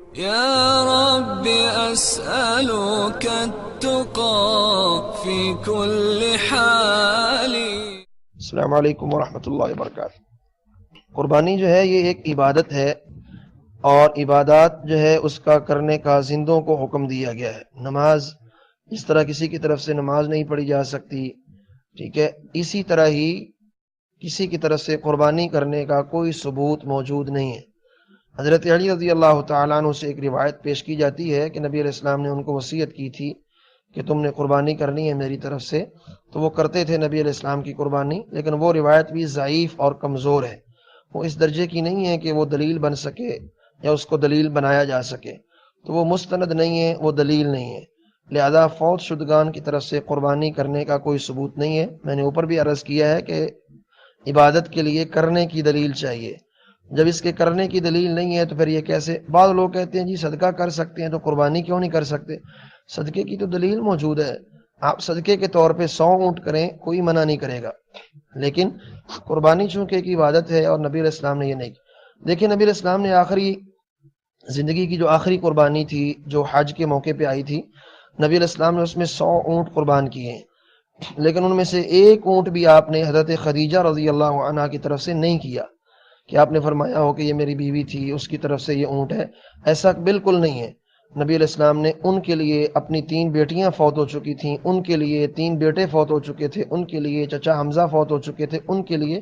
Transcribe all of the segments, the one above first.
يا رب أسألك التقى في كل حال. السلام علیکم ورحمۃ اللہ وبرکاتہ۔ قربانی جو ہے یہ ایک عبادت ہے، اور عبادات جو ہے اس کا کرنے کا زندوں کو حکم دیا گیا ہے۔ نماز اس طرح کسی کی طرف سے نماز نہیں پڑھی جا سکتی، ٹھیک ہے، اسی طرح ہی کسی کی طرف سے قربانی کرنے کا کوئی ثبوت موجود نہیں ہے۔ حضرت علی رضی اللہ تعالیٰ عنہ سے ایک روایت پیش کی جاتی ہے کہ نبی علیہ السلام نے ان کو وصیت کی تھی کہ تم نے قربانی کرنی ہے میری طرف سے، تو وہ کرتے تھے نبی علیہ السلام کی قربانی، لیکن وہ روایت بھی ضعیف اور کمزور ہے، وہ اس درجے کی نہیں ہے کہ وہ دلیل بن سکے یا اس کو دلیل بنایا جا سکے، تو وہ مستند نہیں ہے، وہ دلیل نہیں ہے، لہذا فوت شدگان کی طرف سے قربانی کرنے کا کوئی ثبوت نہیں ہے۔ میں نے اوپر بھی عرض کیا ہے کہ عبادت کے لیے کرنے کی دلیل چاہیے، جب اس کے کرنے کی دلیل نہیں ہے تو پھر یہ کیسے؟ بعض لوگ کہتے ہیں جی صدقہ کر سکتے ہیں تو قربانی کیوں نہیں کر سکتے؟ صدقے کی تو دلیل موجود ہے، آپ صدقے کے طور پہ 100 اونٹ کریں، کوئی منع نہیں کرے گا، لیکن قربانی چونکہ ایک عبادت ہے اور نبی علیہ السلام نے یہ نہیں کی۔ دیکھیں نبی علیہ السلام نے آخری زندگی کی جو آخری قربانی تھی جو حج کے موقع پہ آئی تھی، نبی علیہ السلام نے اس میں 100 اونٹ قربان کیے ہیں، لیکن ان میں سے ایک اونٹ بھی آپ نے حضرت خدیجہ رضی اللہ عنہا کی طرف سے نہیں کیا کہ آپ نے فرمایا ہو کہ یہ میری بیوی تھی اس کی طرف سے یہ اونٹ ہے، ایسا بالکل نہیں ہے۔ نبی علیہ السلام نے ان کے لیے اپنی 3 بیٹیاں فوت ہو چکی تھیں، ان کے لیے 3 بیٹے فوت ہو چکے تھے، ان کے لیے چچا حمزہ فوت ہو چکے تھے، ان کے لیے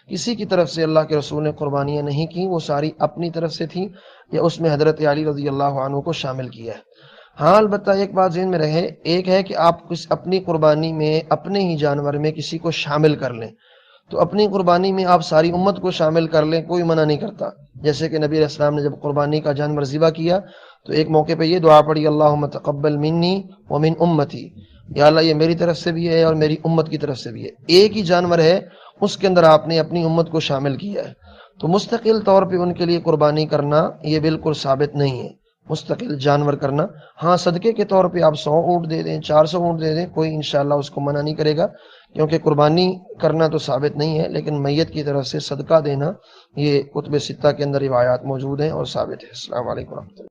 کسی کی طرف سے اللہ کے رسول نے قربانیاں نہیں کی، وہ ساری اپنی طرف سے تھیں یا اس میں حضرت علی رضی اللہ عنہ کو شامل کیا ہے۔ ہاں البتہ ایک بات ذہن میں رہے، ایک ہے کہ آپ اپنی قربانی میں اپنے ہی جانور میں کسی کو شامل کر لیں، تو اپنی قربانی میں آپ ساری امت کو شامل کر لیں، کوئی منع نہیں کرتا۔ جیسے کہ نبی علیہ السلام نے جب قربانی کا جانور ذبح کیا تو ایک موقع پہ یہ دعا پڑھی، اللہم تقبل منی ومن امتی، یا اللہ یہ میری طرف سے بھی ہے اور میری امت کی طرف سے بھی ہے۔ ایک ہی جانور ہے، اس کے اندر آپ نے اپنی امت کو شامل کیا ہے، تو مستقل طور پہ ان کے لیے قربانی کرنا یہ بالکل ثابت نہیں ہے، مستقل جانور کرنا۔ ہاں صدقے کے طور پہ آپ 100 اونٹ دے دیں، 400 اونٹ دے دیں، کوئی انشاءاللہ اس کو منع نہیں کرے گا، کیونکہ قربانی کرنا تو ثابت نہیں ہے، لیکن میت کی طرف سے صدقہ دینا یہ کتب 6 کے اندر روایات موجود ہیں اور ثابت ہے۔ السلام علیکم ورحمۃ اللہ۔